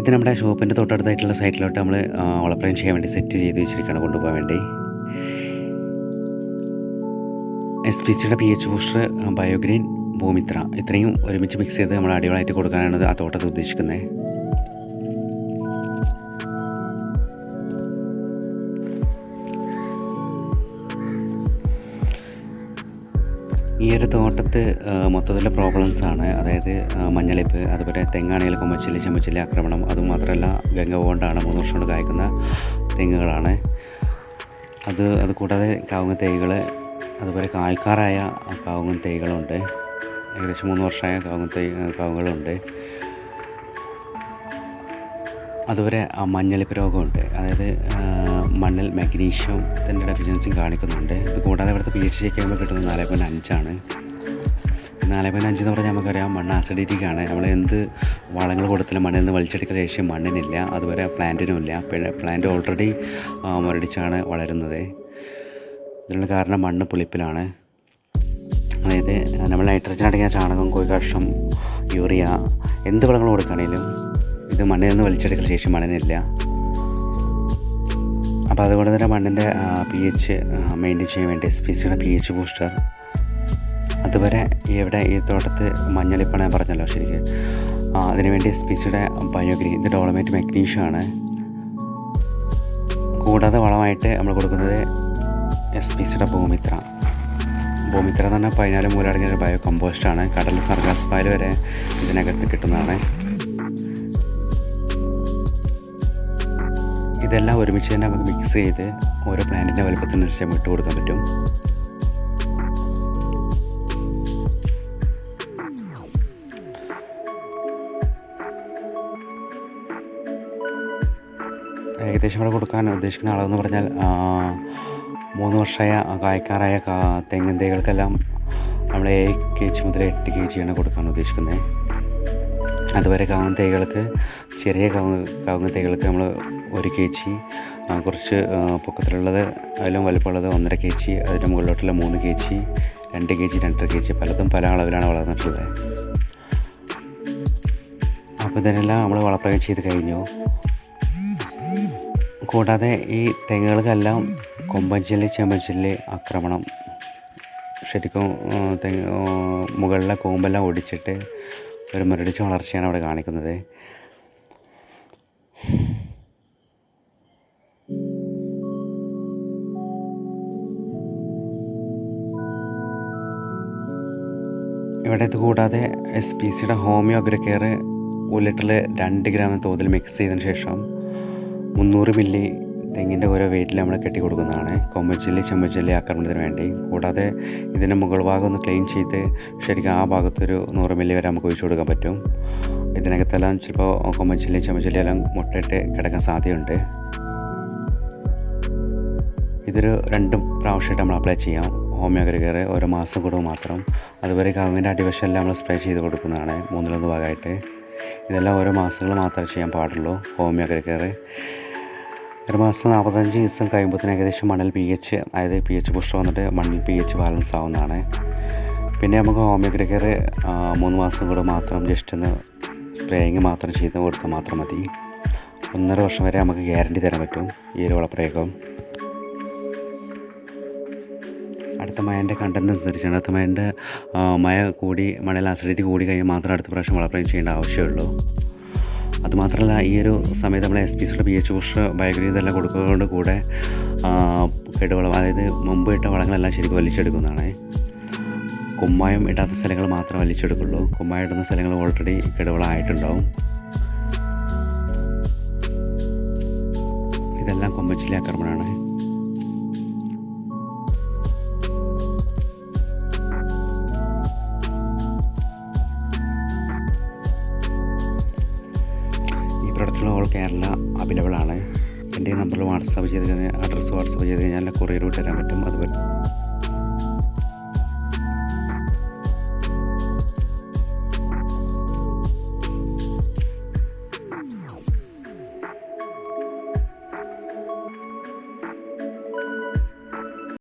ഇത് നമ്മുടെ ഷോപ്പിൻ്റെ തൊട്ടടുത്തായിട്ടുള്ള സൈറ്റിലോട്ട് നമ്മൾ വളപ്രയം ചെയ്യാൻ വേണ്ടി സെറ്റ് ചെയ്ത് വെച്ചിരിക്കുകയാണ് കൊണ്ടുപോകാൻ വേണ്ടി. SPCയുടെ PH ബൂസ്റ്റർ, ബയോഗ്രീൻ, ഭൂമിത്ര ഇത്രയും ഒരുമിച്ച് മിക്സ് ചെയ്ത് നമ്മൾ അടിപൊളിയായിട്ട് കൊടുക്കാനാണ് ആ തോട്ടത്തിൽ ഉദ്ദേശിക്കുന്നത്. ഈ ഒരു തോട്ടത്ത് മൊത്തത്തിലുള്ള പ്രോബ്ലംസാണ്. അതായത് മഞ്ഞളിപ്പ്, അതുപോലെ തെങ്ങാണെങ്കിൽ കൊമ്പച്ചില്ലി, ചെമ്പച്ചില്ലി ആക്രമണം. അതുമാത്രമല്ല ഗംഗ കൊണ്ടാണ് 3 വർഷം കൊണ്ട് കായ്ക്കുന്ന തെങ്ങുകളാണ്. അത് കൂടാതെ കാവുങ്ങ തൈകൾ, അതുപോലെ കായ്ക്കാറായ കാവുങ്ങ തൈകളുണ്ട്. ഏകദേശം 3 വർഷമായ കാവുങ്ങളുണ്ട്. അതുപോലെ മഞ്ഞളിപ്പ് രോഗമുണ്ട്. അതായത് മണ്ണിൽ മാഗ്നീഷ്യത്തിൻ്റെ ഡെഫിഷ്യൻസിയും കാണിക്കുന്നുണ്ട്. ഇത് കൂടാതെ ഇവിടുത്തെ PH ചെക്ക് ചെയ്യുമ്പോൾ കിട്ടുന്നത് 4.5 ആണ്. 4.5 എന്ന് പറഞ്ഞാൽ നമുക്കറിയാം മണ്ണ് ആസിഡിറ്റിക്കാണ്. നമ്മൾ എന്ത് വളങ്ങൾ കൊടുത്താലും മണ്ണിൽ നിന്ന് വലിച്ചെടുക്കുന്ന ശേഷം മണ്ണിനില്ല, അതുപോലെ പ്ലാന്റിനുമില്ല. പ്ലാന്റ് ഓൾറെഡി മുരടിച്ചാണ് വളരുന്നത്. ഇതിനുള്ള കാരണം മണ്ണ് പുളിപ്പിലാണ്. അതായത് നമ്മൾ നൈട്രജൻ അടങ്ങിയ ചാണകം, കോഴിക്കാഷ്ടം, യൂറിയ എന്ത് വളങ്ങൾ കൊടുക്കുകയാണെങ്കിലും ഇത് മണ്ണിൽ നിന്ന് വലിച്ചെടുക്കുന്ന ശേഷം മണ്ണിനില്ല. അപ്പോൾ അതുകൊണ്ട് തന്നെ മണ്ണിൻ്റെ PH മെയിൻറ്റെയിൻ ചെയ്യാൻ വേണ്ടി SPCയുടെ PH ബൂസ്റ്റർ, അതുവരെ ഇവിടെ ഈ തോട്ടത്ത് മഞ്ഞളിപ്പാണ് ഞാൻ പറഞ്ഞല്ലോ ശരിക്കും. അതിനുവേണ്ടി SPCയുടെ ബയോഗ്രീൻ, ഇത് ഡോളമൈറ്റ് മാഗ്നീഷ്യം ആണ്. കൂടാതെ വളമായിട്ട് നമ്മൾ കൊടുക്കുന്നത് SPCയുടെ ഭൂമിത്ര എന്ന് പറഞ്ഞാൽ 14 മൂലടങ്ങിയ ബയോ കമ്പോസ്റ്റാണ്. കടൽ സർഗാസ് പായൽ വരെ ഇതിനകത്ത് കിട്ടുന്നതാണ്. ഇതെല്ലാം ഒരുമിച്ച് തന്നെ നമുക്ക് മിക്സ് ചെയ്ത് ഓരോ പ്ലാന്റിൻ്റെ വലുപ്പത്തിനനുസരിച്ച് ഇട്ട് കൊടുക്കാൻ പറ്റും. ഏകദേശം ഇവിടെ കൊടുക്കാൻ ഉദ്ദേശിക്കുന്ന അളവെന്ന് പറഞ്ഞാൽ 3 വർഷമായ കായ്ക്കാറായ തെങ്ങിൻ തൈകൾക്കെല്ലാം നമ്മൾ 7 kg മുതൽ 8 kg കൊടുക്കാൻ ഉദ്ദേശിക്കുന്നത്. അതുവരെ കാവുങ്ങ തൈകൾക്ക്, ചെറിയ കാവുങ്ങ തൈകൾക്ക് നമ്മൾ 1 kg, കുറച്ച് പൊക്കത്തിലുള്ളത് അതിലും വലുപ്പമുള്ളത് 1.5 kg, അതിൻ്റെ മുകളിലോട്ടുള്ള 3 kg, 2 kg, 2.5 kg പലതും പല അളവിലാണ് വളർന്നിട്ടുള്ളത്. അപ്പോൾ ഇതിനെല്ലാം നമ്മൾ വളപ്രയോഗം ചെയ്ത് കഴിഞ്ഞു. കൂടാതെ ഈ തെങ്ങുകൾക്കെല്ലാം കൊമ്പൻചില്ലി, ചെമ്പൻചില്ലി ആക്രമണം. ശരിക്കും മുകളിലെ കൂമ്പെല്ലാം ഒടിച്ചിട്ട് ഒരു മുരടിച്ച വളർച്ചയാണ് അവിടെ കാണിക്കുന്നത്. ഇവിടെ ഇത് കൂടാതെ SPCയുടെ ഹോമിയോ അഗ്രകെയർ 1 ലിറ്ററിൽ 2 ഗ്രാം തോതിൽ മിക്സ് ചെയ്തതിന് ശേഷം 300 മില്ലി തെങ്ങിൻ്റെ ഓരോ വെയിറ്റിൽ നമ്മൾ കെട്ടി കൊടുക്കുന്നതാണ് കൊമ്പൻചില്ലി, ചെമ്പൻചില്ലി ആക്രമണത്തിന് വേണ്ടി. കൂടാതെ ഇതിൻ്റെ മുകൾ ഭാഗം ഒന്ന് ക്ലീൻ ചെയ്ത് ശരിക്കും ആ ഭാഗത്തൊരു 100 മില്ലി വരെ നമുക്ക് ഒഴിച്ചു കൊടുക്കാൻ പറ്റും. ഇതിനകത്തെല്ലാം ചിലപ്പോൾ കൊമ്പൻചില്ലി, ചെമ്പൻചില്ലി എല്ലാം മുട്ടയിട്ട് കിടക്കാൻ സാധ്യതയുണ്ട്. ഇതൊരു 2 പ്രാവശ്യമായിട്ട് നമ്മൾ അപ്ലൈ ചെയ്യാം. ഹോമിയോ അഗ്രകെയർ ഓരോ മാസം കൂടുമ്പോൾ മാത്രം. അതുപോലെ കാവുങ്ങിൻ്റെ അടിവശമെല്ലാം നമ്മൾ സ്പ്രേ ചെയ്ത് കൊടുക്കുന്നതാണ് 3-1 ഭാഗമായിട്ട്. ഇതെല്ലാം ഓരോ മാസങ്ങൾ മാത്രമേ ചെയ്യാൻ പാടുള്ളൂ. ഹോമിയോ അഗ്രകെയർ ഒരു മാസം 45 ദിവസം കഴിയുമ്പോഴത്തേന് ഏകദേശം മണ്ണിൽ PH, അതായത് PH ബൂസ്റ്റർ വന്നിട്ട് മണ്ണിൽ PH ബാലൻസ് ആവുന്നതാണ്. പിന്നെ നമുക്ക് ഹോമിയോ അഗ്രകെയർ 3 മാസം കൂടെ മാത്രം ജസ്റ്റ് ഒന്ന് സ്പ്രേയിങ് മാത്രം ചെയ്ത് കൊടുത്താൽ മാത്രം മതി. 1.5 വർഷം വരെ നമുക്ക് ഗ്യാരണ്ടി തരാൻ പറ്റും ഈ ഒരു വളപ്രയോഗം. അടുത്ത മഴൻ്റെ കണ്ടൻറ്റ് അനുസരിച്ചാണ്. അടുത്ത മഴൻ്റെ മഴ കൂടി, മണ്ണിൽ ആസിഡിറ്റി കൂടി കഴിഞ്ഞാൽ മാത്രം അടുത്ത പ്രാവശ്യം വളപ്രയോഗം ചെയ്യേണ്ട ആവശ്യമുള്ളൂ. അതുമാത്രമല്ല ഈ ഒരു സമയത്ത് നമ്മൾ SPCയുടെ PH ബൂസ്റ്റർ, ബയോഗ്രീൻ ഇതെല്ലാം കൊടുക്കുന്നതോട് കൂടെ കെടുവളം, അതായത് മുമ്പ് ഇട്ട വളങ്ങളെല്ലാം ശരിക്കും വലിച്ചെടുക്കുന്നതാണ്. കുമ്മായം ഇടാത്ത സ്ഥലങ്ങൾ മാത്രമേ വലിച്ചെടുക്കുള്ളൂ. കുമ്മായം ഇടുന്ന സ്ഥലങ്ങൾ ഓൾറെഡി കെടുവളമായിട്ടുണ്ടാവും. ഇതെല്ലാം കൊമ്പൻചില്ലി ആക്രമണമാണ്. പ്രൊഡക്റ്റുകൾ ഓൾ കേരള അവൈലബിൾ ആണ്. എൻ്റെ നമ്പറിൽ വാട്സാപ്പ് ചെയ്ത് കഴിഞ്ഞാൽ, അഡ്രസ്സ് വാട്സാപ്പ് ചെയ്ത് കഴിഞ്ഞാൽ കൊറിയർ വിട്ട് തരാൻ പറ്റും. അതുപോലെ